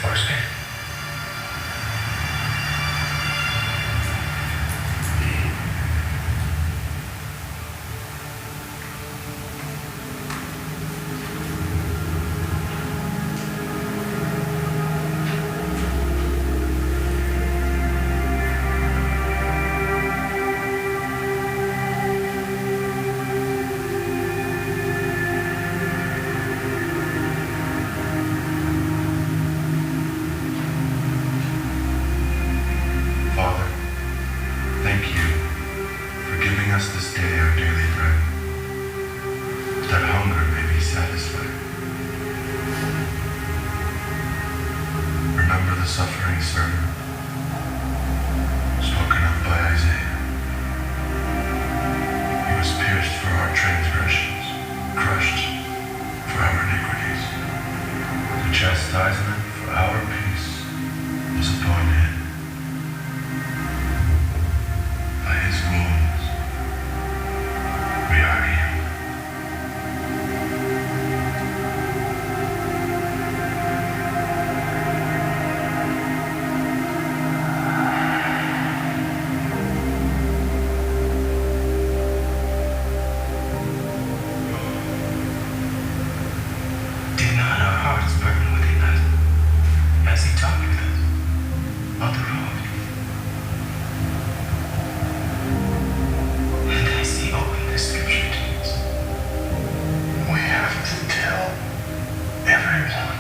first name. Father, thank you for giving us this day our daily bread, that hunger may be satisfied. Remember the suffering servant spoken of by Isaiah. He was pierced for our transgressions, crushed for our iniquities. The chastisement for our peace was upon him. By his wounds, we are healed. Did not our hearts burn within us as he talked with us on the road? And as he opened the scripture to us, we have to tell everyone.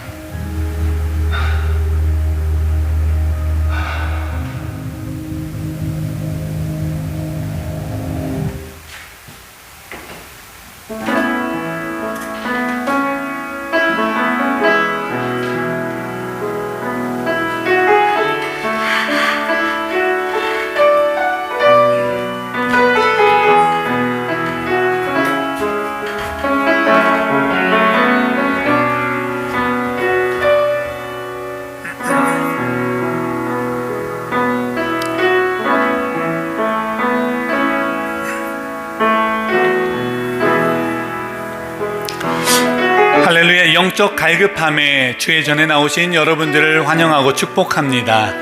할렐루야. 영적 갈급함에 주의 전에 나오신 여러분들을 환영하고 축복합니다.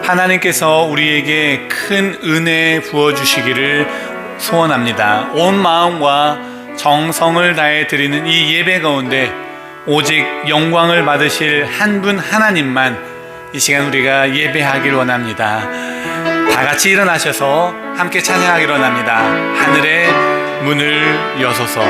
하나님께서 우리에게 큰 은혜 부어주시기를 소원합니다. 온 마음과 정성을 다해 드리는 이 예배 가운데 오직 영광을 받으실 한 분 하나님만 이 시간 우리가 예배하길 원합니다. 다 같이 일어나셔서 함께 찬양하길 원합니다. 하늘의 문을 여소서.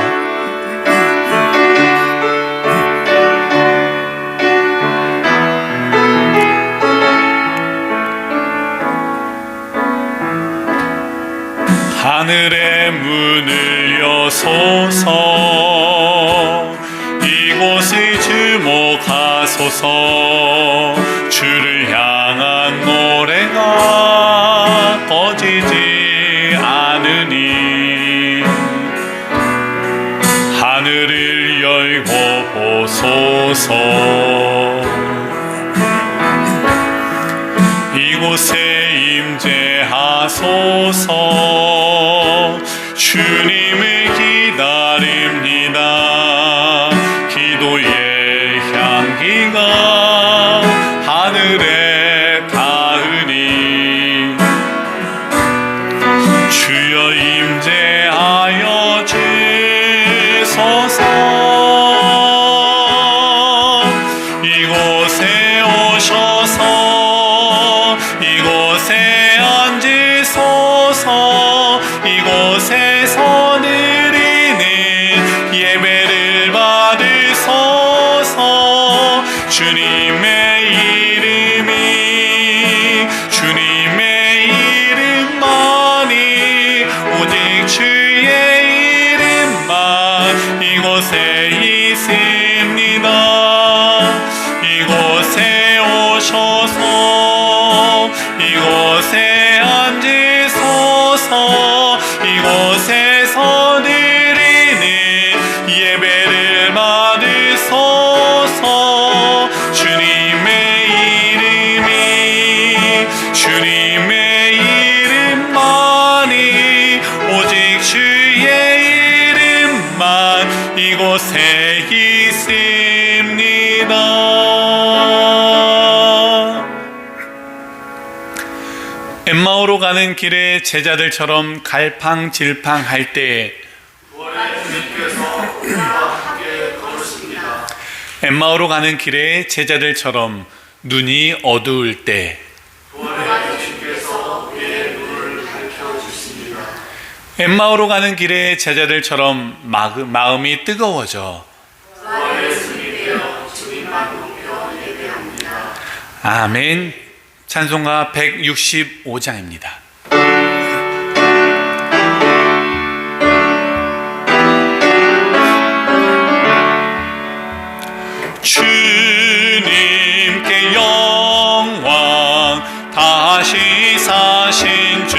하늘의 문을 여소서. 이곳을 주목하소서. 주를 향한 노래가 꺼지지 않으니 하늘을 열고 보소서. 이곳에 임재하소서. 주님을 기다립니다. 기도의 향기가 하늘에 닿으니 주여 임재하여 주소서. 이곳에 오셔서 이곳에 앉으소서. 이곳에서 드리는 예배를 받으소서. 주님의 이름이 주님의 이름만이 오직 주의 이름만 이곳에 있습니다. 이곳에 오셔서 이곳에 앉으소서. 이곳에서 드리는 예배를 받으소서. 주님의 이름이 주님의 이름만이 오직 주의 이름만 이곳에 있습니다. 엠마오로 가는 길에 제자들처럼 갈팡질팡할 때 엠마오로 가는 길에 제자들처럼 눈이 어두울 때 엠마오로 가는 길에 제자들처럼 마음이 뜨거워져 아멘. 찬송가 165장입니다. 주님께 영광 다시 사신 주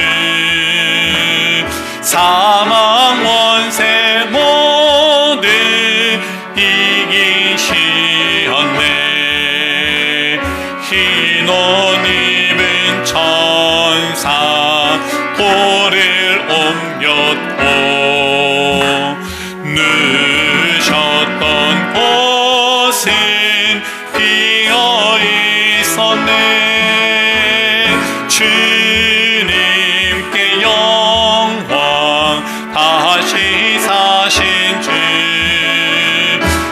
사망 원세 모두 이기시었네. 흰 옷 입은 천사 돌을 옮겼고 누셨던 곳은 비어 있었네. 주님께 영광 다시 사신 주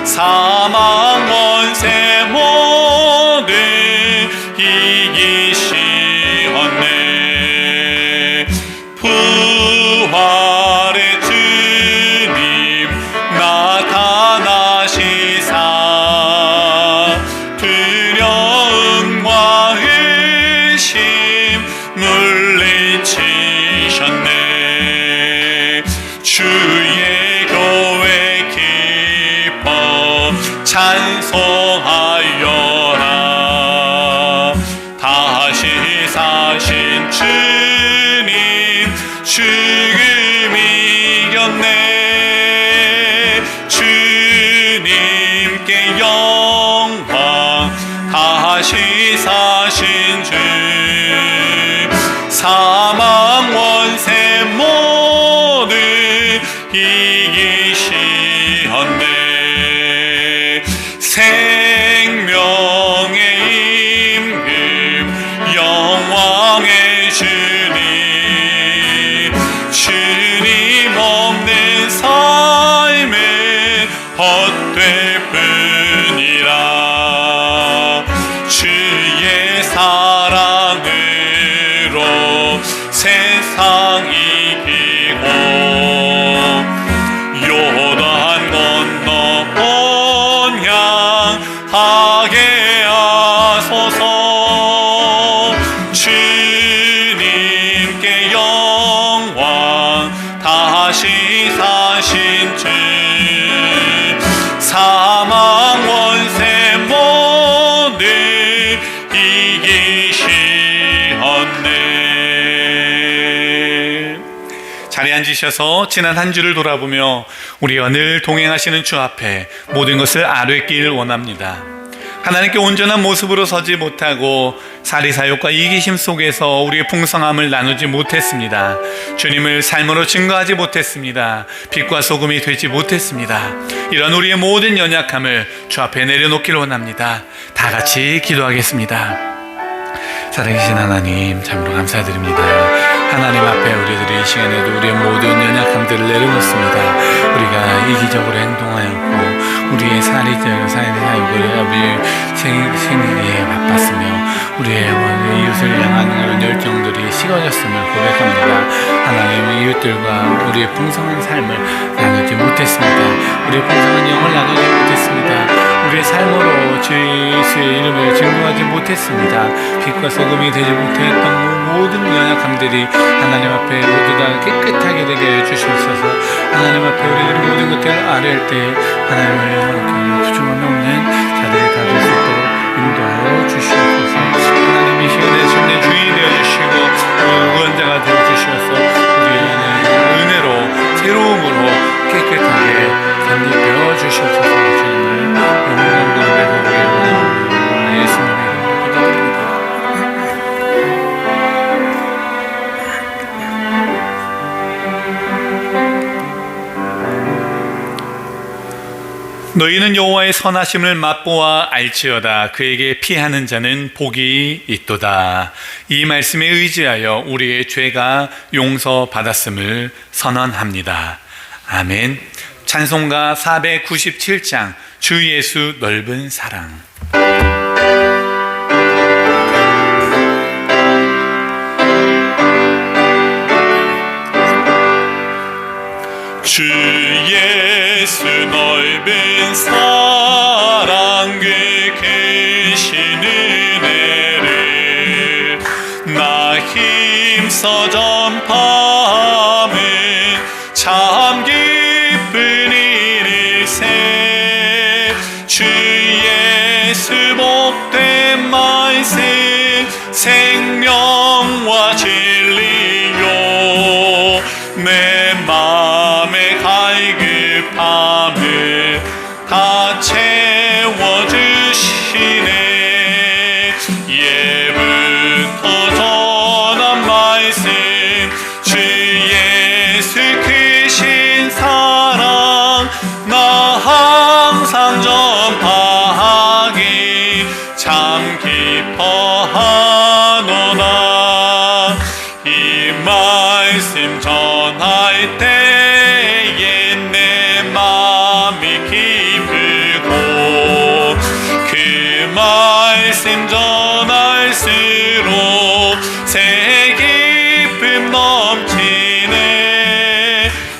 사망 원세 모두 이기시었네. 부활의 주님 나타나시사 두려움과 의심 물리치셨네. 주의 교회 기뻐 찬송하여라. 다시 사신 주님 죽음 이겼네. 주님께 영광 다시 사신 주 사망 원세 모두 이기시었네. 생명의 임금 영광의 주님 주님 없는 삶은 헛될 뿐이라. 주의 사랑으로 세상 이기고 요단 건너 온양하게 하소서. 주님께 영광 다시 사신 주 사망 원세 모두 이기시었네. 자리에 앉으셔서 지난 한 주를 돌아보며 우리와 늘 동행하시는 주 앞에 모든 것을 아뢰길 원합니다. 하나님께 온전한 모습으로 서지 못하고 사리사욕과 이기심 속에서 우리의 풍성함을 나누지 못했습니다. 주님을 삶으로 증거하지 못했습니다. 빛과 소금이 되지 못했습니다. 이런 우리의 모든 연약함을 주 앞에 내려놓길 원합니다. 다 같이 기도하겠습니다. 살아계신 하나님, 참으로 감사드립니다. 하나님 앞에 우리들이 이 시간에도 우리의 모든 연약함들을 내려놓습니다. 우리가 이기적으로 행동하였고 우리의 사리적 사욕을 생리에 바빴으며 우리의 이웃을 향하는 그런 열정들이 식어졌음을 고백합니다. 하나님, 이웃들과 우리의 풍성한 삶을 나누지 못했습니다. 우리의 풍성한 영을 나누지 못했습니다. 우리의 삶으로 주 예수의 이름을 증거하지 못했습니다. 빛과 소금이 되지 못했던 모든 연약함들이 하나님 앞에 모두 다 깨끗하게 되게 해주시옵소서. 하나님 앞에 우리들이 모든 것들을 아뢰할 때 하나님을 부족함이 없는 자들이 다 될 수 있도록 인도하여 주시옵소서. 하나님, 이 시간에 주님의 주인이 되어주시고 구원자가 되어주셔서 우리의 은혜로 새로움으로 깨끗하게 담입혀 주시옵소서. 주님을 영원한 가운데 거기에 원하옵니다. 예수님의 이름으로 기도드립니다. 너희는 여호와의 선하심을 맛보아 알지어다. 그에게 피하는 자는 복이 있도다. 이 말씀에 의지하여 우리의 죄가 용서받았음을 선언합니다. 아멘. 찬송가 497장 주 예수 넓은 사랑. 주 예수 넓은 사랑 그 크신 은혜를 나 힘써 전파하면 참 기쁜 일일세. 주 예수 복된 말씀 생명과 진리요 내 맘에 갈급함을 다 채워주시네. 예부터 전한 말씀 주 예수 크신 사랑 나 항상 전파하기 참 기뻐하노라. 이 말씀 전할 때에 내 맘이 기쁘고 그 말씀 전할수록 새 기쁨 넘치네.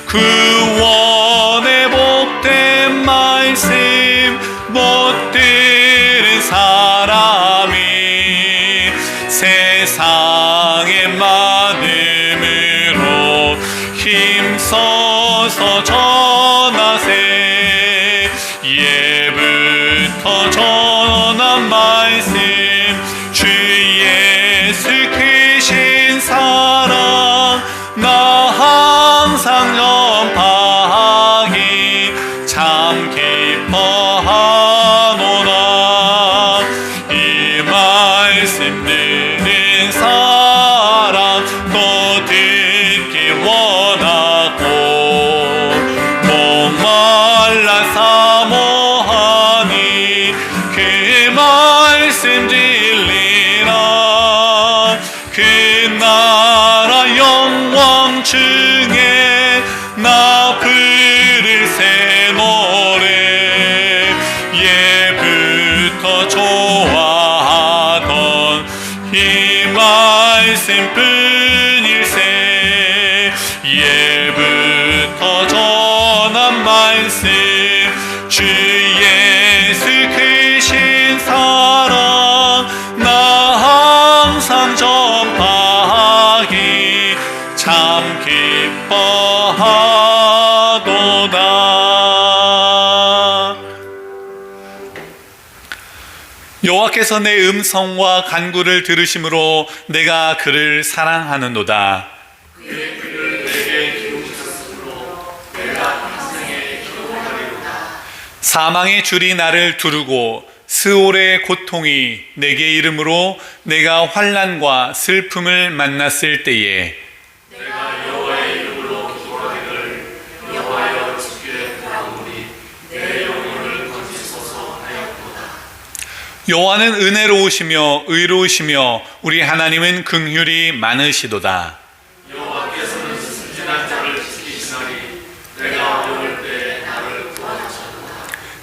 구원의 복된 말씀 못 들은 사람이 세상에 많음으로 힘써서 전하세. 예부터 전한 말씀 주 예수 크신 사랑 나 항상 전파하기 참 기뻐하노라. 이 말씀 들은 사람 또 듣기 원하고 목말라 사모하니 그 말씀 진리라. 그 나라 영광 중에 나 부를 새 노래. 예부터 좋아하던 이 말씀뿐일세. 예부터 전한 말씀 주 예수 크신 사랑 나 항상 전파하기 참 기뻐하도다. 여호와께서 내 음성과 간구를 들으심으로 내가 그를 사랑하는도다. 사망의 줄이 나를 두르고 스올의 고통이 내게 이름으로 내가 환난과 슬픔을 만났을 때에 내가 여호와의 이름으로 기도하기를 여호와여 주께 바라오니 내 영혼을 건지소서 하였도다. 여호와는 은혜로우시며 의로우시며 우리 하나님은 긍휼이 많으시도다. 여호와께서는 순진한 자를 지키시나니 내가 어려울 때 나를 도와주셨도다.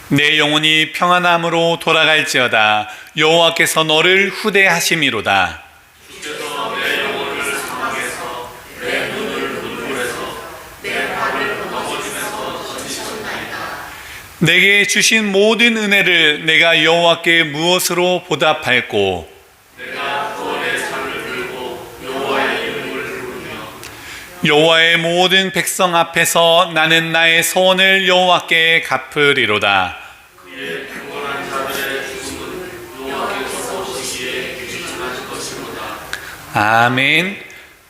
내 영혼이 평안함으로 돌아갈지어다. 여호와께서 너를 후대하심이로다. 주께서 내 영혼을 사망해서 내 눈을 눈물에서 내 발을 넘어짐에서 건지셨나이다. 내게 주신 모든 은혜를 내가 여호와께 무엇으로 보답할꼬? 내가 구원의 잔을 들고 여호와의 이름을 부르며 여호와의 모든 백성 앞에서 나는 나의 소원을 여호와께 갚으리로다. 그의 평온한 자들의 죽음은 여호와께서 보시기에 귀중한 것이로다. 아멘.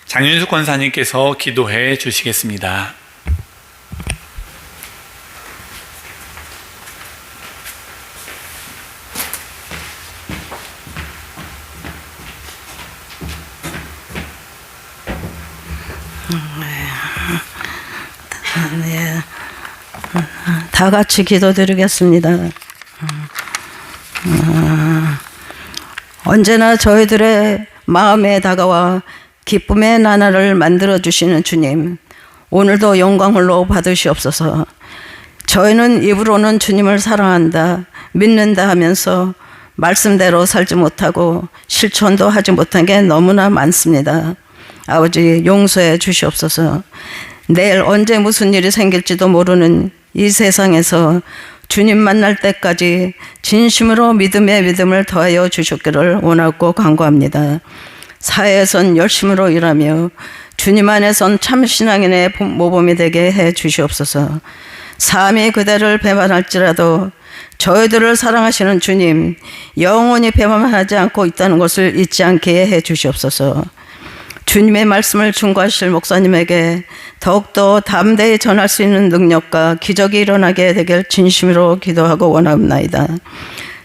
장윤숙 권사님께서 기도해 주시겠습니다. 다 같이 기도드리겠습니다. 언제나 저희들의 마음에 다가와 기쁨의 나날을 만들어주시는 주님, 오늘도 영광을로 받으시옵소서. 저희는 입으로는 주님을 사랑한다, 믿는다 하면서 말씀대로 살지 못하고 실천도 하지 못한 게 너무나 많습니다. 아버지 용서해 주시옵소서. 내일 언제 무슨 일이 생길지도 모르는 이 세상에서 주님 만날 때까지 진심으로 믿음의 믿음을 더하여 주셨기를 원하고 간구합니다. 사회에선 열심으로 일하며 주님 안에선 참 신앙인의 모범이 되게 해 주시옵소서. 삶이 그대를 배반할지라도 저희들을 사랑하시는 주님, 영원히 배반하지 않고 있다는 것을 잊지 않게 해 주시옵소서. 주님의 말씀을 증거하실 목사님에게 더욱더 담대히 전할 수 있는 능력과 기적이 일어나게 되길 진심으로 기도하고 원합니다.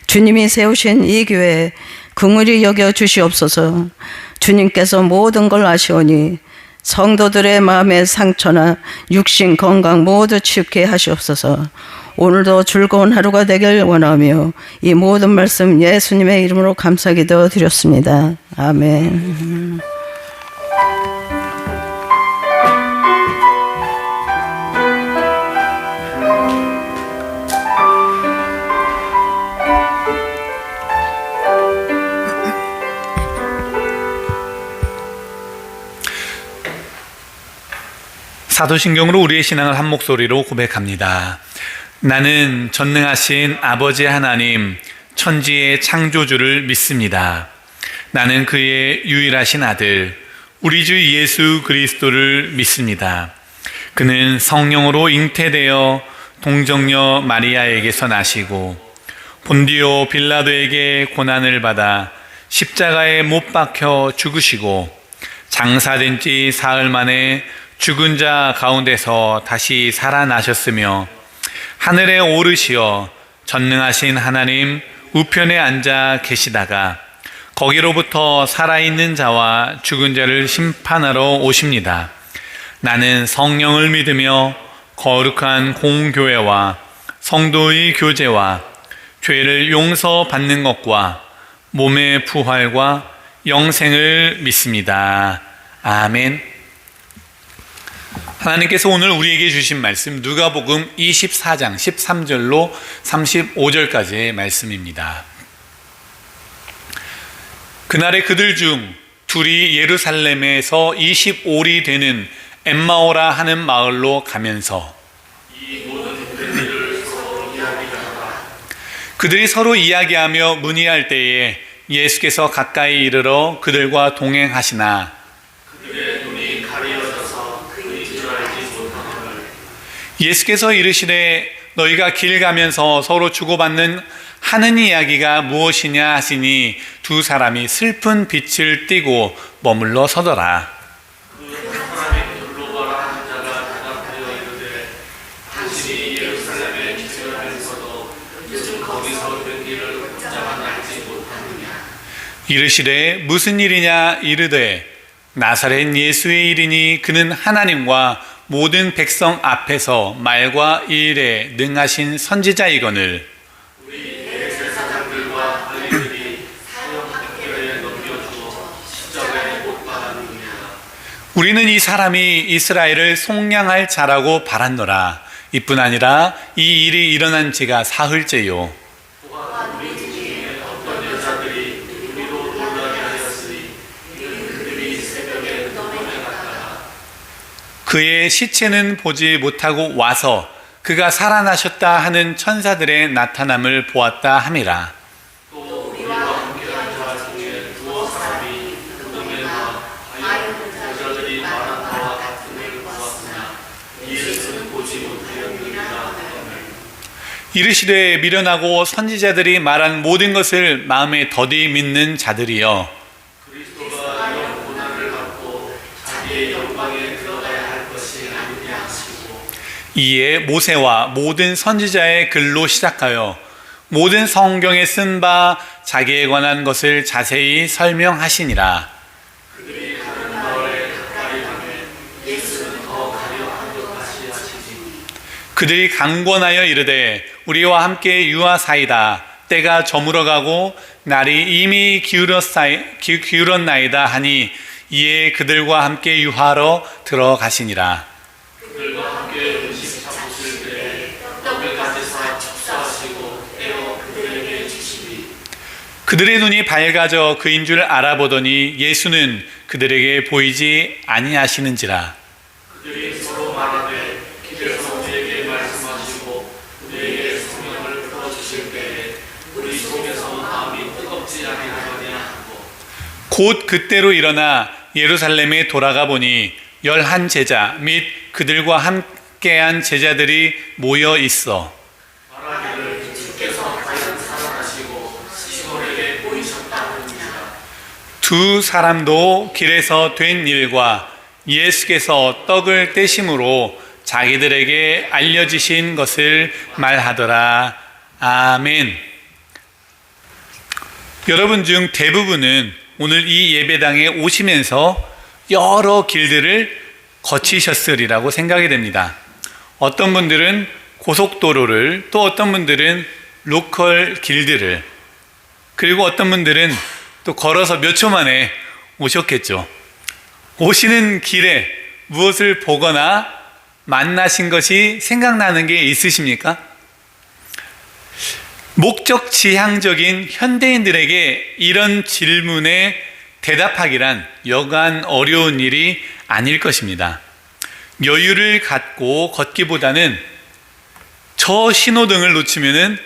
주님이 세우신 이 교회 긍휼히 여겨 주시옵소서. 주님께서 모든 걸 아시오니 성도들의 마음의 상처나 육신 건강 모두 치유케 하시옵소서. 오늘도 즐거운 하루가 되길 원하며 이 모든 말씀 예수님의 이름으로 감사기도 드렸습니다. 아멘. 사도신경으로 우리의 신앙을 한 목소리로 고백합니다. 나는 전능하신 아버지 하나님, 천지의 창조주를 믿습니다. 나는 그의 유일하신 아들, 우리 주 예수 그리스도를 믿습니다. 그는 성령으로 잉태되어 동정녀 마리아에게서 나시고 본디오 빌라도에게 고난을 받아 십자가에 못 박혀 죽으시고 장사된 지 사흘 만에 죽은 자 가운데서 다시 살아나셨으며 하늘에 오르시어 전능하신 하나님 우편에 앉아 계시다가 거기로부터 살아있는 자와 죽은 자를 심판하러 오십니다. 나는 성령을 믿으며 거룩한 공교회와 성도의 교제와 죄를 용서받는 것과 몸의 부활과 영생을 믿습니다. 아멘. 하나님께서 오늘 우리에게 주신 말씀 누가복음 24장 13절로 35절까지의 말씀입니다. 그날에 그들 중 둘이 예루살렘에서 25리 되는 엠마오라 하는 마을로 가면서 그들이 서로 이야기하며 문의할 때에 예수께서 가까이 이르러 그들과 동행하시나 예수께서 이르시되 너희가 길 가면서 서로 주고받는 하는 이야기가 무엇이냐 하시니 두 사람이 슬픈 빛을 띠고 머물러 서더라. 이르시되 무슨 일이냐 이르되 나사렛 예수의 일이니 그는 하나님과 모든 백성 앞에서 말과 일에 능하신 선지자이거늘 우리는 이 사람이 이스라엘을 속량할 자라고 바랐노라. 이뿐 아니라 이 일이 일어난 지가 사흘째요. 그의 시체는 보지 못하고 와서 그가 살아나셨다 하는 천사들의 나타남을 보았다 함이라. 이르시되 미련하고 선지자들이 말한 모든 것을 마음에 더디 믿는 자들이여 이에 모세와 모든 선지자의 글로 시작하여 모든 성경에 쓴 바 자기에 관한 것을 자세히 설명하시니라. 그들이 강권하여 이르되 우리와 함께 유하사이다. 때가 저물어가고 날이 이미 기울었나이다 하니 이에 그들과 함께 유하러 들어가시니라. 그들과 함께 음식 잡으실 때 떡을 가지사 축사하시고 떼어 그들에게 주시니 그들의 눈이 밝아져 그인 줄 알아보더니 예수는 그들에게 보이지 아니하시는지라. 그들이 서로 말하되 길에서 우리에게 말씀하시고 우리에게 성령을 풀어주실 때에 우리 속에서 마음이 뜨겁지 아니하느냐 하고 곧 그때로 일어나 예루살렘에 돌아가 보니 11 제자 및 그들과 함께한 제자들이 모여 있어 말하기를 주께서 과연 살아나시고 시몬에게 보이셨다 하느니라. 두 사람도 길에서 된 일과 예수께서 떡을 떼심으로 자기들에게 알려주신 것을 말하더라. 아멘. 여러분 중 대부분은 오늘 이 예배당에 오시면서 여러 길들을 거치셨으리라고 생각이 됩니다. 어떤 분들은 고속도로를, 또 어떤 분들은 로컬 길들을, 그리고 어떤 분들은 또 걸어서 몇 초 만에 오셨겠죠. 오시는 길에 무엇을 보거나 만나신 것이 생각나는 게 있으십니까? 목적 지향적인 현대인들에게 이런 질문에 대답하기란 여간 어려운 일이 아닐 것입니다. 여유를 갖고 걷기보다는 저 신호등을 놓치면은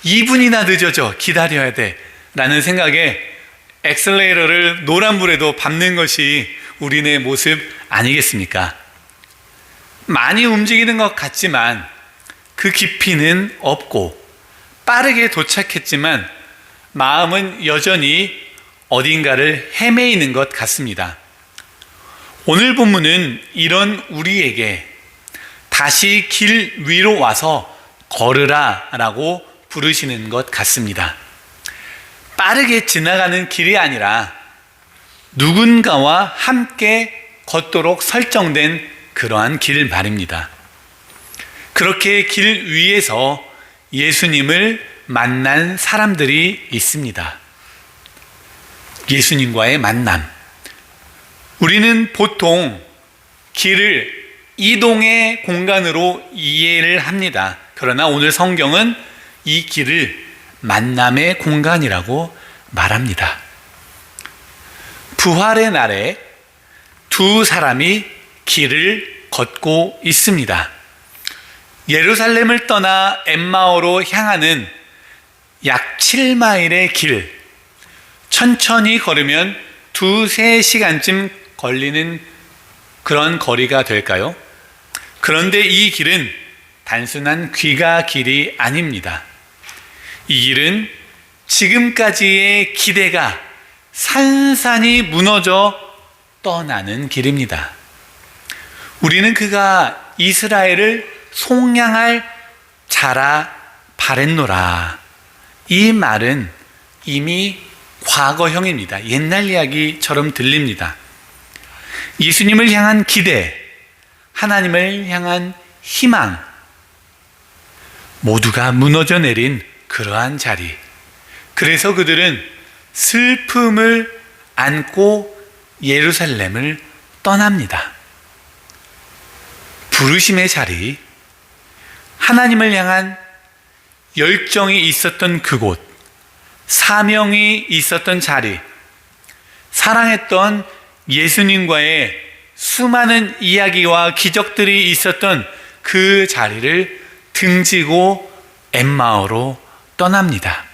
2분이나 늦어져 기다려야 돼 라는 생각에 엑셀레이터를 노란불에도 밟는 것이 우리네 모습 아니겠습니까? 많이 움직이는 것 같지만 그 깊이는 없고 빠르게 도착했지만 마음은 여전히 어딘가를 헤매이는 것 같습니다. 오늘 본문은 이런 우리에게 다시 길 위로 와서 걸으라 라고 부르시는 것 같습니다. 빠르게 지나가는 길이 아니라 누군가와 함께 걷도록 설정된 그러한 길 말입니다. 그렇게 길 위에서 예수님을 만난 사람들이 있습니다. 예수님과의 만남. 우리는 보통 길을 이동의 공간으로 이해를 합니다. 그러나 오늘 성경은 이 길을 만남의 공간이라고 말합니다. 부활의 날에 두 사람이 길을 걷고 있습니다. 예루살렘을 떠나 엠마오로 향하는 약 7마일의 길, 천천히 걸으면 2-3시간쯤 걸리는 그런 거리가 될까요? 그런데 이 길은 단순한 귀가 길이 아닙니다. 이 길은 지금까지의 기대가 산산이 무너져 떠나는 길입니다. 우리는 그가 이스라엘을 속량할 자라 바랬노라. 이 말은 이미 과거형입니다. 옛날 이야기처럼 들립니다. 예수님을 향한 기대, 하나님을 향한 희망, 모두가 무너져 내린 그러한 자리. 그래서 그들은 슬픔을 안고 예루살렘을 떠납니다. 부르심의 자리, 하나님을 향한 열정이 있었던 그곳, 사명이 있었던 자리, 사랑했던 예수님과의 수많은 이야기와 기적들이 있었던 그 자리를 등지고 엠마오로 떠납니다.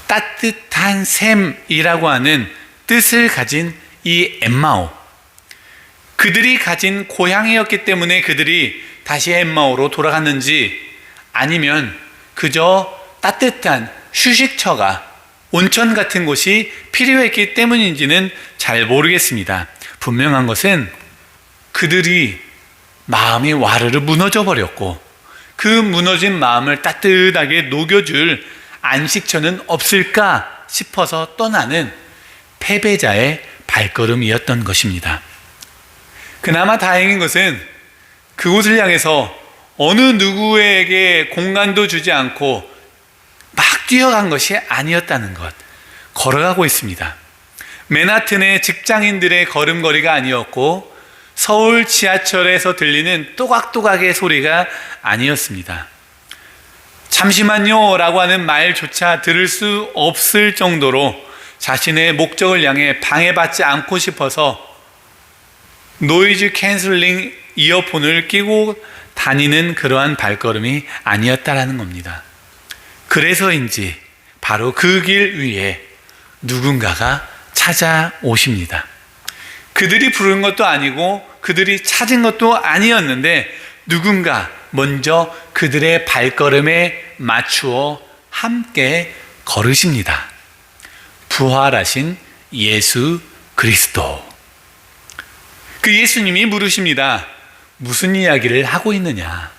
따뜻한 샘이라고 하는 뜻을 가진 이 엠마오, 그들이 가진 고향이었기 때문에 그들이 다시 엠마오로 돌아갔는지 아니면 그저 따뜻한 휴식처가 온천 같은 곳이 필요했기 때문인지는 잘 모르겠습니다. 분명한 것은 그들이 마음이 와르르 무너져 버렸고 그 무너진 마음을 따뜻하게 녹여줄 안식처는 없을까 싶어서 떠나는 패배자의 발걸음이었던 것입니다. 그나마 다행인 것은 그곳을 향해서 어느 누구에게 공간도 주지 않고 막 뛰어간 것이 아니었다는 것, 걸어가고 있습니다. 맨하튼의 직장인들의 걸음걸이가 아니었고 서울 지하철에서 들리는 또각또각의 소리가 아니었습니다. 잠시만요 라고 하는 말조차 들을 수 없을 정도로 자신의 목적을 향해 방해받지 않고 싶어서 노이즈 캔슬링 이어폰을 끼고 다니는 그러한 발걸음이 아니었다라는 겁니다. 그래서인지 바로 그 길 위에 누군가가 찾아오십니다. 그들이 부른 것도 아니고 그들이 찾은 것도 아니었는데 누군가 먼저 그들의 발걸음에 맞추어 함께 걸으십니다. 부활하신 예수 그리스도. 그 예수님이 물으십니다. 무슨 이야기를 하고 있느냐?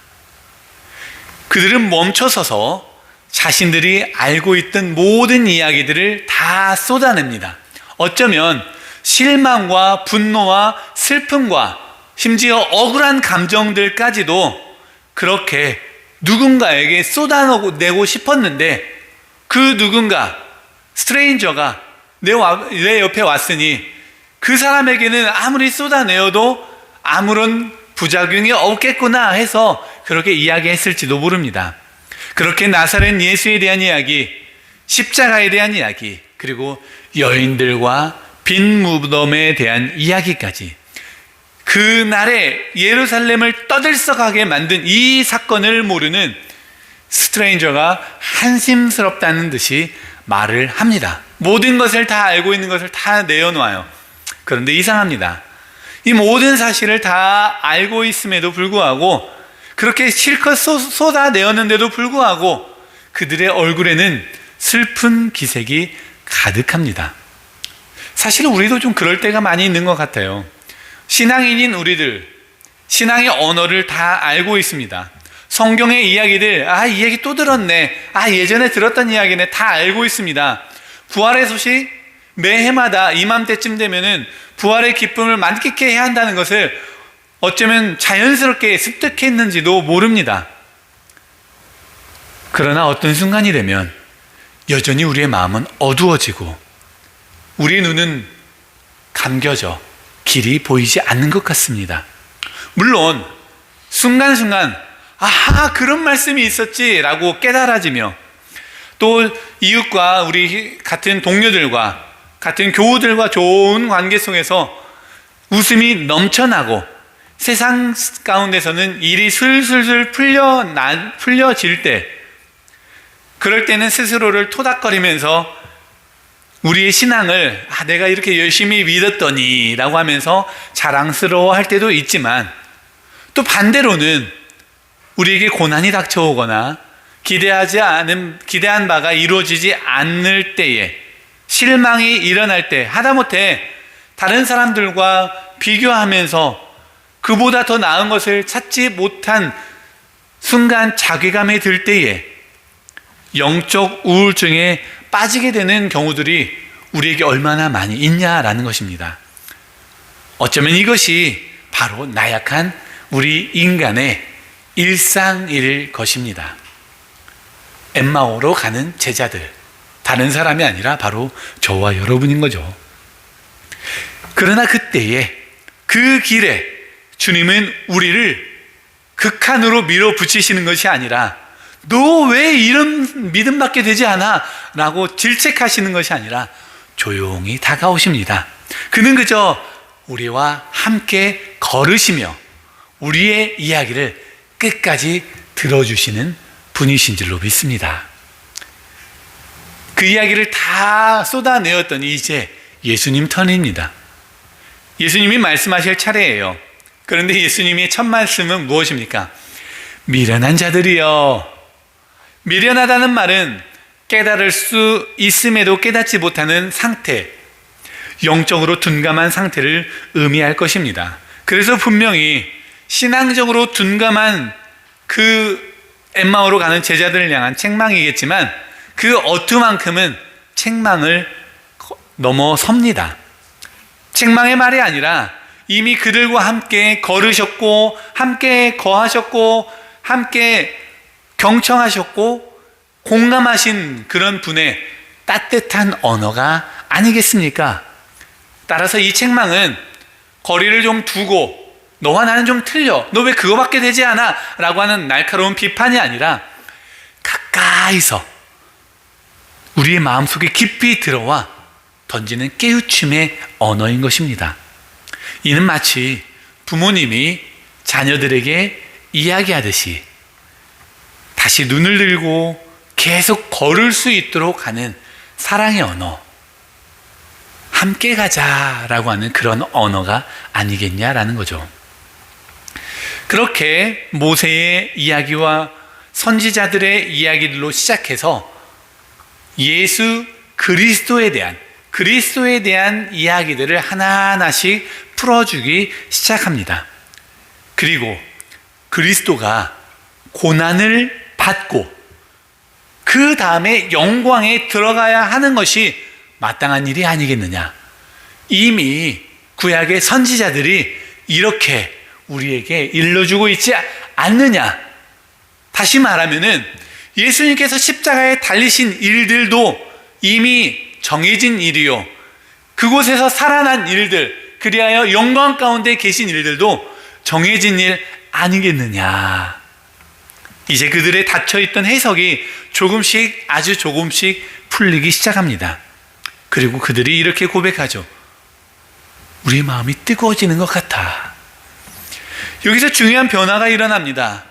그들은 멈춰서서 자신들이 알고 있던 모든 이야기들을 다 쏟아냅니다. 어쩌면 실망과 분노와 슬픔과 심지어 억울한 감정들까지도 그렇게 누군가에게 쏟아내고 싶었는데 그 누군가, 스트레인저가 내 옆에 왔으니 그 사람에게는 아무리 쏟아내어도 아무런 부작용이 없겠구나 해서 그렇게 이야기했을지도 모릅니다. 그렇게 나사렛 예수에 대한 이야기, 십자가에 대한 이야기, 그리고 여인들과 빈 무덤에 대한 이야기까지 그날에 예루살렘을 떠들썩하게 만든 이 사건을 모르는 스트레인저가 한심스럽다는 듯이 말을 합니다. 모든 것을 다 알고 있는 것을 다 내어놓아요. 그런데 이상합니다. 이 모든 사실을 다 알고 있음에도 불구하고 그렇게 실컷 쏟아내었는데도 불구하고 그들의 얼굴에는 슬픈 기색이 가득합니다. 사실 우리도 좀 그럴 때가 많이 있는 것 같아요. 신앙인인 우리들, 신앙의 언어를 다 알고 있습니다. 성경의 이야기들, 이 얘기 또 들었네, 예전에 들었던 이야기네, 다 알고 있습니다. 부활의 소식 매해마다 이맘때쯤 되면은 부활의 기쁨을 만끽해야 해야 한다는 것을 어쩌면 자연스럽게 습득했는지도 모릅니다. 그러나 어떤 순간이 되면 여전히 우리의 마음은 어두워지고 우리 눈은 감겨져 길이 보이지 않는 것 같습니다. 물론 순간순간 그런 말씀이 있었지 라고 깨달아지며 또 이웃과 우리 같은 동료들과 같은 교우들과 좋은 관계 속에서 웃음이 넘쳐나고 세상 가운데서는 일이 술술술 풀려질 때, 그럴 때는 스스로를 토닥거리면서 우리의 신앙을 내가 이렇게 열심히 믿었더니 라고 하면서 자랑스러워할 때도 있지만, 또 반대로는 우리에게 고난이 닥쳐오거나 기대한 바가 이루어지지 않을 때에, 실망이 일어날 때, 하다못해 다른 사람들과 비교하면서 그보다 더 나은 것을 찾지 못한 순간 자괴감이 들 때에 영적 우울증에 빠지게 되는 경우들이 우리에게 얼마나 많이 있냐라는 것입니다. 어쩌면 이것이 바로 나약한 우리 인간의 일상일 것입니다. 엠마오로 가는 제자들, 다른 사람이 아니라 바로 저와 여러분인 거죠. 그러나 그때에, 그 길에 주님은 우리를 극한으로 밀어붙이시는 것이 아니라 너 왜 이런 믿음받게 되지 않아? 라고 질책하시는 것이 아니라 조용히 다가오십니다. 그는 그저 우리와 함께 걸으시며 우리의 이야기를 끝까지 들어주시는 분이신 줄로 믿습니다. 그 이야기를 다 쏟아내었더니 이제 예수님 턴입니다. 예수님이 말씀하실 차례예요. 그런데 예수님의 첫 말씀은 무엇입니까? 미련한 자들이여. 미련하다는 말은 깨달을 수 있음에도 깨닫지 못하는 상태, 영적으로 둔감한 상태를 의미할 것입니다. 그래서 분명히 신앙적으로 둔감한 그 엠마오로 가는 제자들을 향한 책망이겠지만 그 어투만큼은 책망을 넘어섭니다. 책망의 말이 아니라 이미 그들과 함께 걸으셨고, 함께 거하셨고, 함께 경청하셨고, 공감하신 그런 분의 따뜻한 언어가 아니겠습니까? 따라서 이 책망은 거리를 좀 두고 너와 나는 좀 틀려, 너 왜 그거밖에 되지 않아? 라고 하는 날카로운 비판이 아니라 가까이서 우리의 마음속에 깊이 들어와 던지는 깨우침의 언어인 것입니다. 이는 마치 부모님이 자녀들에게 이야기하듯이 다시 눈을 들고 계속 걸을 수 있도록 하는 사랑의 언어, 함께 가자라고 하는 그런 언어가 아니겠냐라는 거죠. 그렇게 모세의 이야기와 선지자들의 이야기들로 시작해서 예수 그리스도에 대한 이야기들을 하나하나씩 풀어주기 시작합니다. 그리고 그리스도가 고난을 받고 그 다음에 영광에 들어가야 하는 것이 마땅한 일이 아니겠느냐. 이미 구약의 선지자들이 이렇게 우리에게 일러주고 있지 않느냐. 다시 말하면은 예수님께서 십자가에 달리신 일들도 이미 정해진 일이요, 그곳에서 살아난 일들, 그리하여 영광 가운데 계신 일들도 정해진 일 아니겠느냐. 이제 그들의 닫혀있던 해석이 조금씩, 아주 조금씩 풀리기 시작합니다. 그리고 그들이 이렇게 고백하죠. 우리 마음이 뜨거워지는 것 같아. 여기서 중요한 변화가 일어납니다.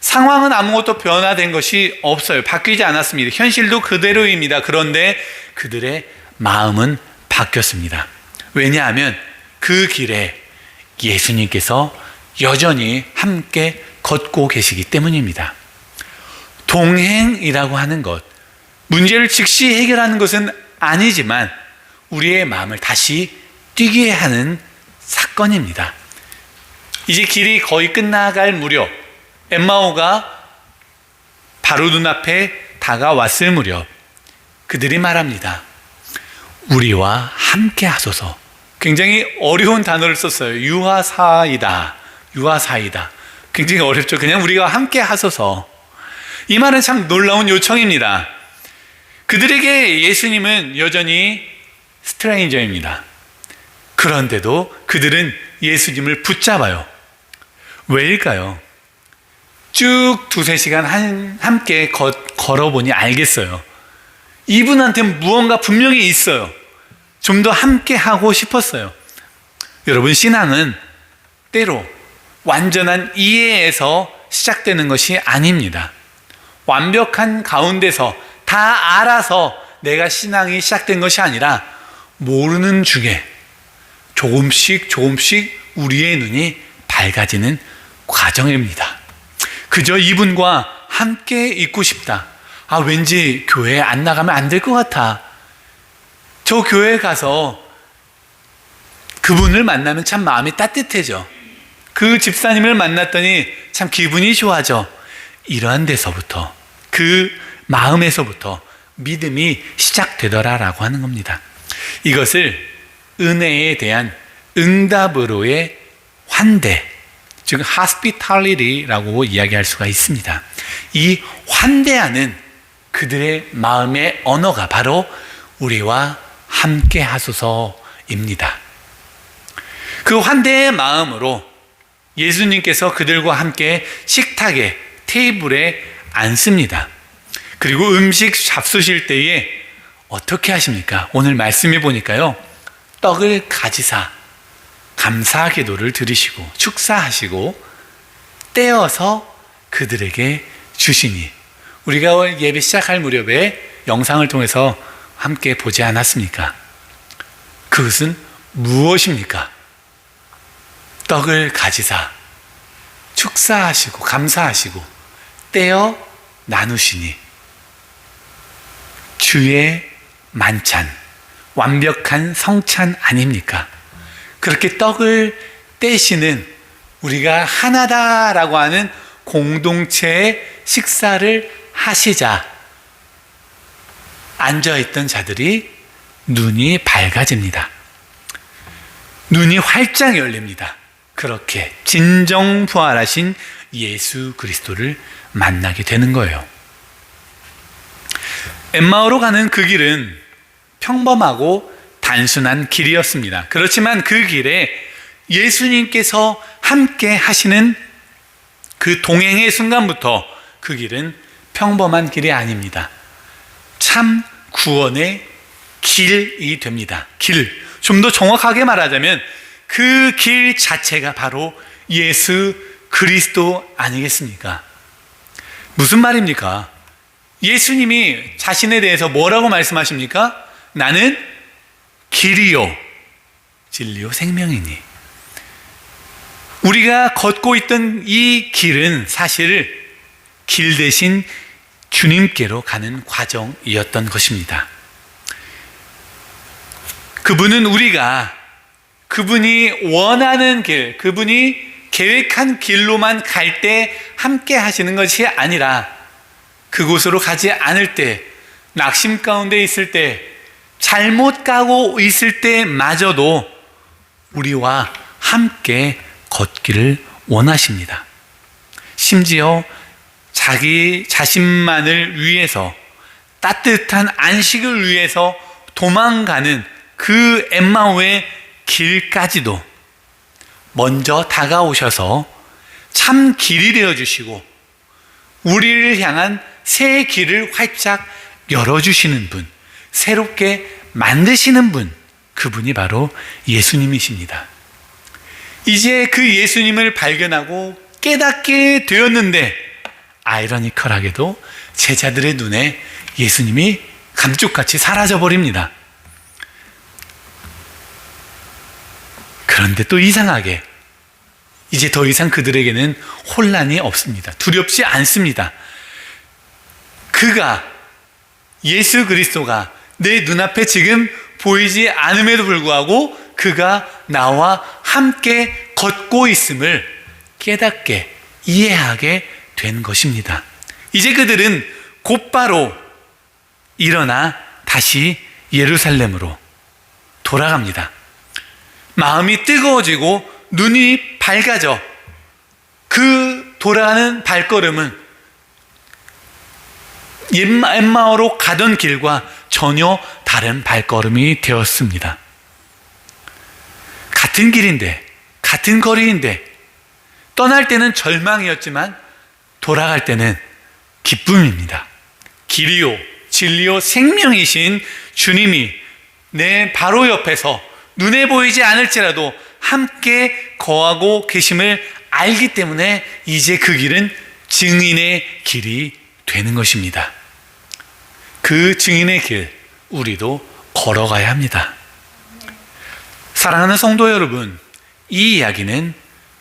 상황은 아무것도 변화된 것이 없어요. 바뀌지 않았습니다. 현실도 그대로입니다. 그런데 그들의 마음은 바뀌었습니다. 왜냐하면 그 길에 예수님께서 여전히 함께 걷고 계시기 때문입니다. 동행이라고 하는 것, 문제를 즉시 해결하는 것은 아니지만 우리의 마음을 다시 뛰게 하는 사건입니다. 이제 길이 거의 끝나갈 무렵, 엠마오가 바로 눈앞에 다가왔을 무렵 그들이 말합니다. 우리와 함께 하소서. 굉장히 어려운 단어를 썼어요. 유하사이다. 굉장히 어렵죠. 그냥 우리가 함께 하소서. 이 말은 참 놀라운 요청입니다. 그들에게 예수님은 여전히 스트레인저입니다. 그런데도 그들은 예수님을 붙잡아요. 왜일까요? 쭉 2-3시간 함께 걸어보니 알겠어요. 이분한테는 무언가 분명히 있어요. 좀 더 함께 하고 싶었어요. 여러분, 신앙은 때로 완전한 이해에서 시작되는 것이 아닙니다. 완벽한 가운데서 다 알아서 내가 신앙이 시작된 것이 아니라 모르는 중에 조금씩 우리의 눈이 밝아지는 과정입니다. 그저 이분과 함께 있고 싶다. 아, 왠지 교회에 안 나가면 안 될 것 같아. 저 교회에 가서 그분을 만나면 참 마음이 따뜻해져. 그 집사님을 만났더니 참 기분이 좋아져. 이러한 데서부터, 그 마음에서부터 믿음이 시작되더라라고 하는 겁니다. 이것을 은혜에 대한 응답으로의 환대, 즉 hospitality라고 이야기할 수가 있습니다. 이 환대하는 그들의 마음의 언어가 바로 우리와 함께 하소서입니다. 그 환대의 마음으로 예수님께서 그들과 함께 식탁에, 테이블에 앉습니다. 그리고 음식 잡수실 때에 어떻게 하십니까? 오늘 말씀해 보니까요, 떡을 가지사 감사 기도를 드리시고 축사하시고 떼어서 그들에게 주시니, 우리가 예배 시작할 무렵에 영상을 통해서 함께 보지 않았습니까? 그것은 무엇입니까? 떡을 가지사 축사하시고 감사하시고 떼어 나누시니 주의 만찬, 완벽한 성찬 아닙니까? 그렇게 떡을 떼시는, 우리가 하나다라고 하는 공동체의 식사를 하시자 앉아있던 자들이 눈이 밝아집니다. 눈이 활짝 열립니다. 그렇게 진정 부활하신 예수 그리스도를 만나게 되는 거예요. 엠마오로 가는 그 길은 평범하고 단순한 길이었습니다. 그렇지만 그 길에 예수님께서 함께 하시는 그 동행의 순간부터 그 길은 평범한 길이 아닙니다. 참 구원의 길이 됩니다. 길. 좀 더 정확하게 말하자면 그 길 자체가 바로 예수 그리스도 아니겠습니까? 무슨 말입니까? 예수님이 자신에 대해서 뭐라고 말씀하십니까? 나는 길이요 진리요 생명이니. 우리가 걷고 있던 이 길은 사실 길 대신 주님께로 가는 과정이었던 것입니다. 그분은 우리가 그분이 원하는 길, 그분이 계획한 길로만 갈 때 함께 하시는 것이 아니라 그곳으로 가지 않을 때, 낙심 가운데 있을 때, 잘못 가고 있을 때마저도 우리와 함께 걷기를 원하십니다. 심지어 자기 자신만을 위해서, 따뜻한 안식을 위해서 도망가는 그 엠마오의 길까지도 먼저 다가오셔서 참 길이 되어주시고 우리를 향한 새 길을 활짝 열어주시는 분, 새롭게 만드시는 분, 그분이 바로 예수님이십니다. 이제 그 예수님을 발견하고 깨닫게 되었는데 아이러니컬하게도 제자들의 눈에 예수님이 감쪽같이 사라져버립니다. 그런데 또 이상하게 이제 더 이상 그들에게는 혼란이 없습니다. 두렵지 않습니다. 그가, 예수 그리스도가 내 눈앞에 지금 보이지 않음에도 불구하고 그가 나와 함께 걷고 있음을 깨닫게, 이해하게 된 것입니다. 이제 그들은 곧바로 일어나 다시 예루살렘으로 돌아갑니다. 마음이 뜨거워지고 눈이 밝아져 그 돌아가는 발걸음은 엠마오로 가던 길과 전혀 다른 발걸음이 되었습니다. 같은 길인데, 같은 거리인데, 떠날 때는 절망이었지만 돌아갈 때는 기쁨입니다. 길이요 진리요 생명이신 주님이 내 바로 옆에서 눈에 보이지 않을지라도 함께 거하고 계심을 알기 때문에 이제 그 길은 증인의 길이 되는 것입니다. 그 증인의 길, 우리도 걸어가야 합니다. 사랑하는 성도 여러분, 이 이야기는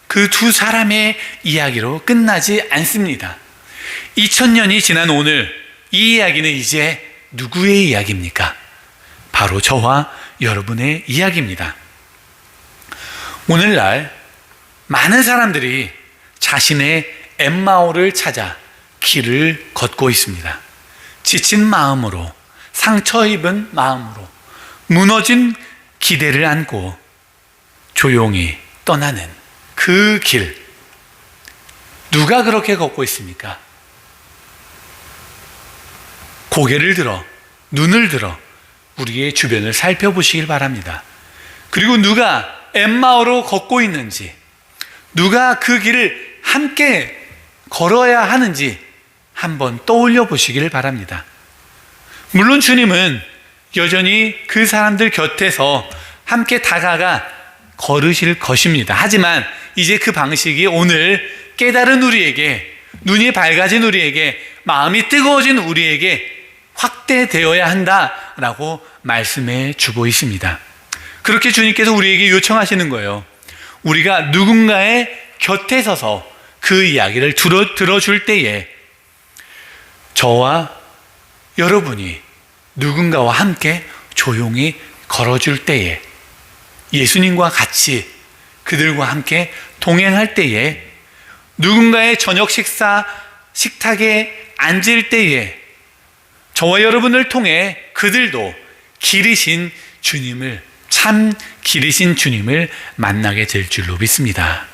그 두 사람의 이야기로 끝나지 않습니다. 2000년이 지난 오늘 이 이야기는 이제 누구의 이야기입니까? 바로 저와 여러분의 이야기입니다. 오늘날 많은 사람들이 자신의 엠마오를 찾아 길을 걷고 있습니다. 지친 마음으로, 상처 입은 마음으로, 무너진 기대를 안고 조용히 떠나는 그 길. 누가 그렇게 걷고 있습니까? 고개를 들어, 눈을 들어 우리의 주변을 살펴보시길 바랍니다. 그리고 누가 엠마오로 걷고 있는지, 누가 그 길을 함께 걸어야 하는지 한번 떠올려 보시기를 바랍니다. 물론 주님은 여전히 그 사람들 곁에서 함께 다가가 걸으실 것입니다. 하지만 이제 그 방식이 오늘 깨달은 우리에게, 눈이 밝아진 우리에게, 마음이 뜨거워진 우리에게 확대되어야 한다라고 말씀해 주고 있습니다. 그렇게 주님께서 우리에게 요청하시는 거예요. 우리가 누군가의 곁에 서서 그 이야기를 들어줄 때에 저와 여러분이 누군가와 함께 조용히 걸어줄 때에, 예수님과 같이 그들과 함께 동행할 때에, 누군가의 저녁 식탁에 앉을 때에 저와 여러분을 통해 그들도 길이신 주님을 참 길이신 주님을 만나게 될 줄로 믿습니다.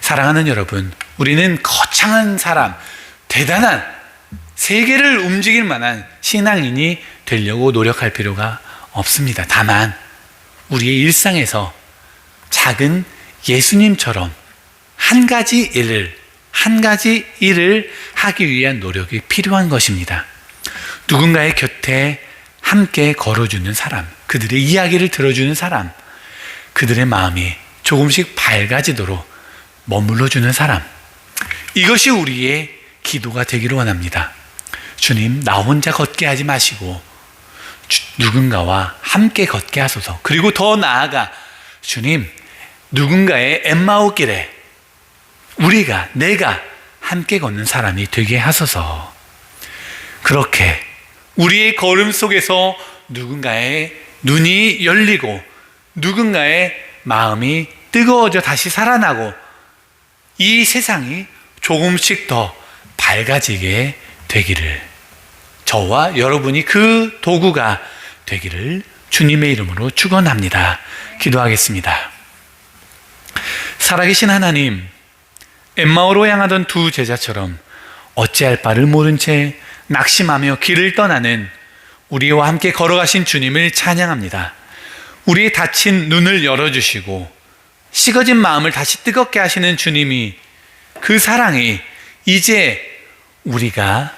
사랑하는 여러분, 우리는 거창한 사람, 대단한 세계를 움직일 만한 신앙인이 되려고 노력할 필요가 없습니다. 다만 우리의 일상에서 작은 예수님처럼 한 가지 일을 하기 위한 노력이 필요한 것입니다. 누군가의 곁에 함께 걸어주는 사람, 그들의 이야기를 들어주는 사람, 그들의 마음이 조금씩 밝아지도록 머물러주는 사람, 이것이 우리의 기도가 되기를 원합니다. 주님, 나 혼자 걷게 하지 마시고 누군가와 함께 걷게 하소서. 그리고 더 나아가 주님, 누군가의 엠마오 길에 내가 함께 걷는 사람이 되게 하소서. 그렇게 우리의 걸음 속에서 누군가의 눈이 열리고 누군가의 마음이 뜨거워져 다시 살아나고 이 세상이 조금씩 더 밝아지게 되기를, 저와 여러분이 그 도구가 되기를 주님의 이름으로 축원합니다. 기도하겠습니다. 살아계신 하나님, 엠마오로 향하던 두 제자처럼 어찌할 바를 모른 채 낙심하며 길을 떠나는 우리와 함께 걸어가신 주님을 찬양합니다. 우리의 닫힌 눈을 열어주시고 식어진 마음을 다시 뜨겁게 하시는 주님이, 그 사랑이 이제 우리가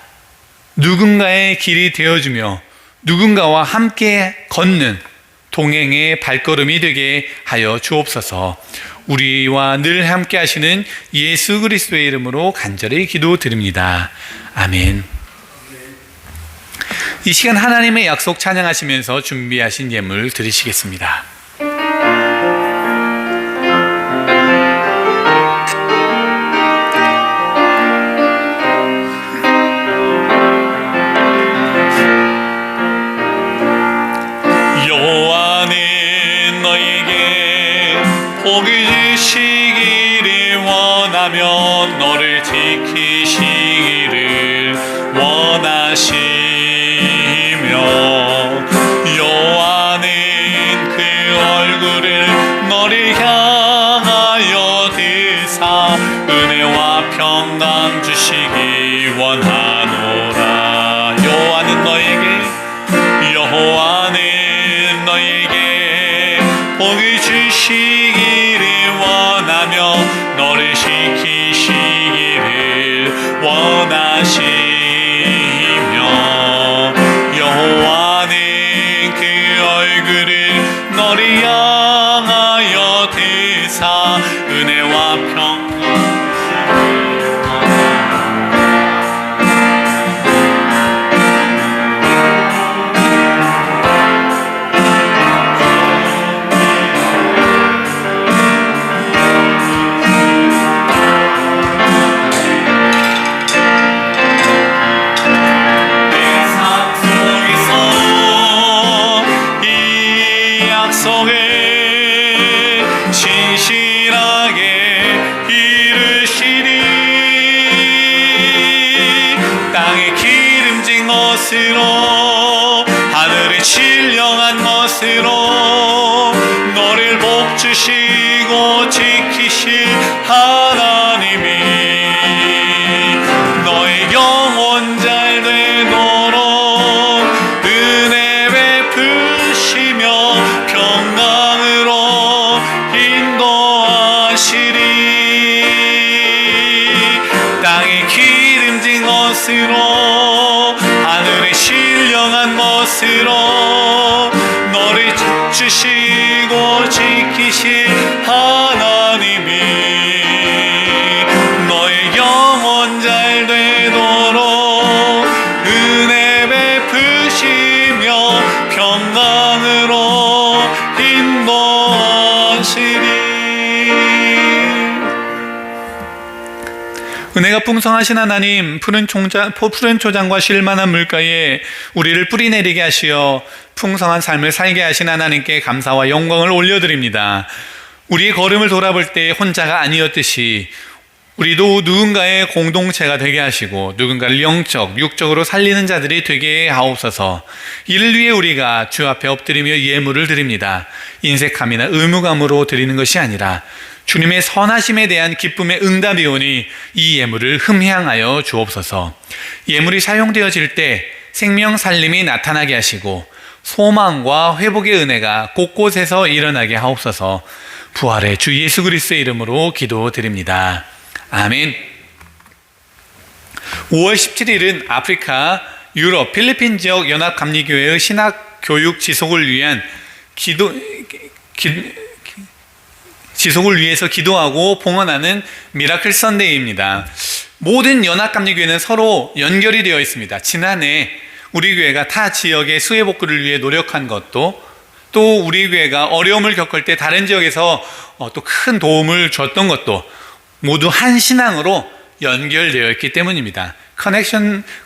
누군가의 길이 되어주며 누군가와 함께 걷는 동행의 발걸음이 되게 하여 주옵소서. 우리와 늘 함께 하시는 예수 그리스도의 이름으로 간절히 기도드립니다. 아멘. 이 시간 하나님의 약속 찬양하시면서 준비하신 예물 드리시겠습니다. 여호와는 너에게 복을 주시기를 원하며 너를 지키시기를 원하시며, 여호와는 그 얼굴을 너를 향하여 드사 은혜와 평강 주시기 원하노라. 여호와는 너에게 복을 주시기를 원하며 너를 지키시기를 원하시며, 여호와는 그 얼굴을 너를 향하여 드사 은혜와 평강 진실하게 이루시리. 땅에 기름진 것으로 하늘에 신령한 것으로 너를 복주시고 지키실 하나님이 너의 영혼 잘 되도록 은혜 베푸시며 평강으로 인도하시리. 땅에 기름진 것으로 하늘에 신령한 것으로 너를 주시고 지키실 하나님이 너의 영혼 잘 되도록 은혜 베푸시며 평강으로 인도하시리. 은혜가 풍성하신 하나님, 푸른 초장과 쉴만한 물가에 우리를 뿌리내리게 하시어 풍성한 삶을 살게 하신 하나님께 감사와 영광을 올려드립니다. 우리의 걸음을 돌아볼 때 혼자가 아니었듯이 우리도 누군가의 공동체가 되게 하시고 누군가를 영적, 육적으로 살리는 자들이 되게 하옵소서. 이를 위해 우리가 주 앞에 엎드리며 예물을 드립니다. 인색함이나 의무감으로 드리는 것이 아니라 주님의 선하심에 대한 기쁨의 응답이 오니 이 예물을 흠향하여 주옵소서. 예물이 사용되어질 때 생명 살림이 나타나게 하시고 소망과 회복의 은혜가 곳곳에서 일어나게 하옵소서. 부활의 주 예수 그리스도의 이름으로 기도드립니다. 아멘. 5월 17일은 아프리카, 유럽, 필리핀 지역 연합감리교회의 신학 교육 지속을 위한 지속을 위해서 기도하고 봉헌하는 미라클 선데이입니다. 모든 연합감리교회는 서로 연결이 되어 있습니다. 지난해 우리 교회가 타 지역의 수해 복구를 위해 노력한 것도, 또 우리 교회가 어려움을 겪을 때 다른 지역에서 또 큰 도움을 줬던 것도 모두 한 신앙으로 연결되어 있기 때문입니다.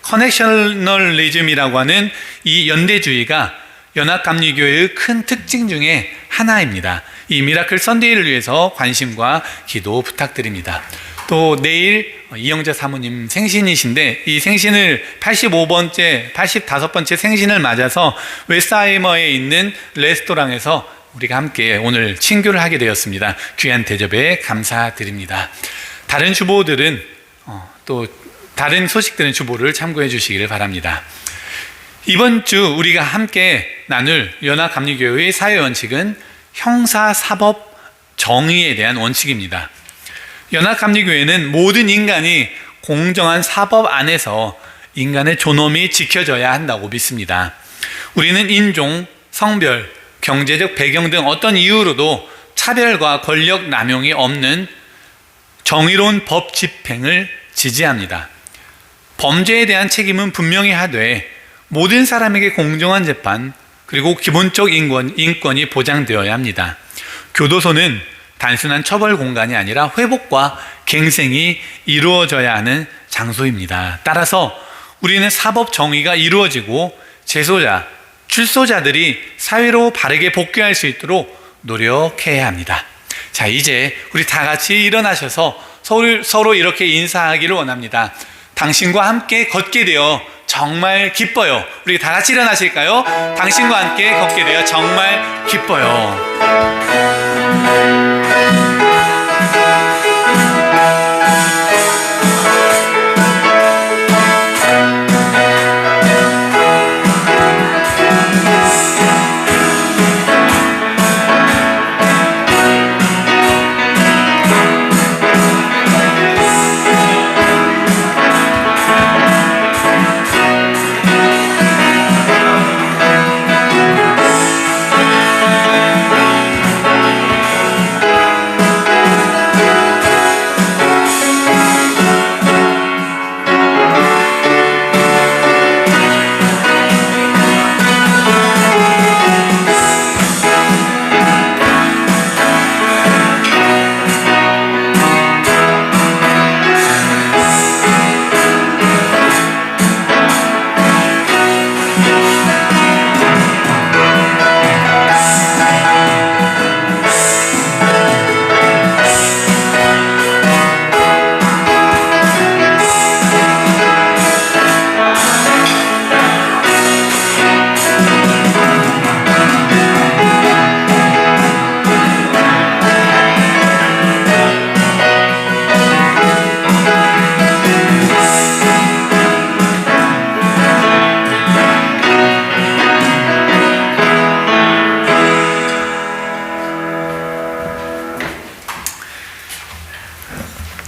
커넥셔널리즘이라고 하는 이 연대주의가 연합감리교회의 큰 특징 중에 하나입니다. 이 미라클 선데이를 위해서 관심과 기도 부탁드립니다. 또 내일 이영자 사모님 생신이신데 이 생신을 85번째 생신을 맞아서 웨스트하이머에 있는 레스토랑에서 우리가 함께 오늘 친교를 하게 되었습니다. 귀한 대접에 감사드립니다. 다른 주보들은 또 다른 소식들은 주보를 참고해 주시기를 바랍니다. 이번 주 우리가 함께 나눌 연합감리교회의 사회 원칙은 형사사법 정의에 대한 원칙입니다. 연합감리교회는 모든 인간이 공정한 사법 안에서 인간의 존엄이 지켜져야 한다고 믿습니다. 우리는 인종, 성별, 경제적 배경 등 어떤 이유로도 차별과 권력 남용이 없는 정의로운 법 집행을 지지합니다. 범죄에 대한 책임은 분명히 하되 모든 사람에게 공정한 재판 그리고 기본적 인권이 보장되어야 합니다. 교도소는 단순한 처벌 공간이 아니라 회복과 갱생이 이루어져야 하는 장소입니다. 따라서 우리는 사법 정의가 이루어지고 재소자, 출소자들이 사회로 바르게 복귀할 수 있도록 노력해야 합니다. 자, 이제 우리 다 같이 일어나셔서 서로 이렇게 인사하기를 원합니다. 당신과 함께 걷게 되어 정말 기뻐요. 우리 다 같이 일어나실까요? 당신과 함께 걷게 되어 정말 기뻐요.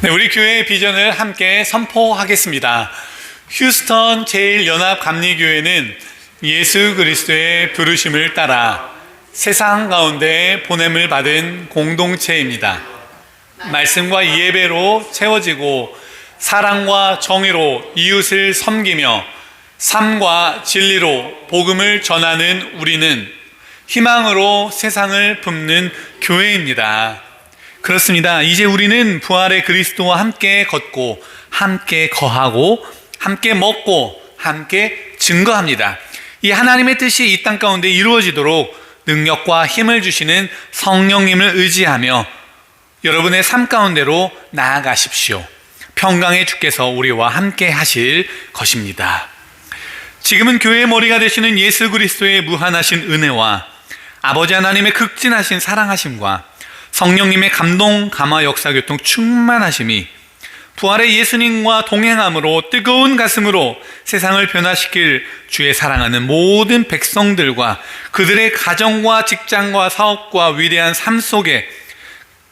네, 우리 교회의 비전을 함께 선포하겠습니다. 휴스턴 제1연합감리교회는 예수 그리스도의 부르심을 따라 세상 가운데 보냄을 받은 공동체입니다. 말씀과 예배로 채워지고 사랑과 정의로 이웃을 섬기며 삶과 진리로 복음을 전하는 우리는 희망으로 세상을 품는 교회입니다. 그렇습니다. 이제 우리는 부활의 그리스도와 함께 걷고 함께 거하고 함께 먹고 함께 증거합니다. 이 하나님의 뜻이 이 땅 가운데 이루어지도록 능력과 힘을 주시는 성령님을 의지하며 여러분의 삶 가운데로 나아가십시오. 평강의 주께서 우리와 함께 하실 것입니다. 지금은 교회의 머리가 되시는 예수 그리스도의 무한하신 은혜와 아버지 하나님의 극진하신 사랑하심과 성령님의 감동, 감화, 역사, 교통, 충만하심이 부활의 예수님과 동행함으로 뜨거운 가슴으로 세상을 변화시킬 주의 사랑하는 모든 백성들과 그들의 가정과 직장과 사업과 위대한 삶 속에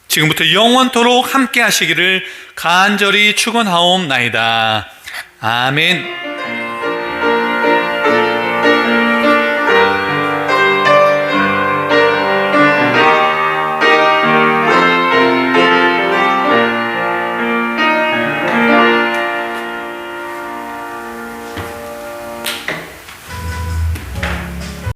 지금부터 영원토록 함께 하시기를 간절히 축원하옵나이다. 아멘.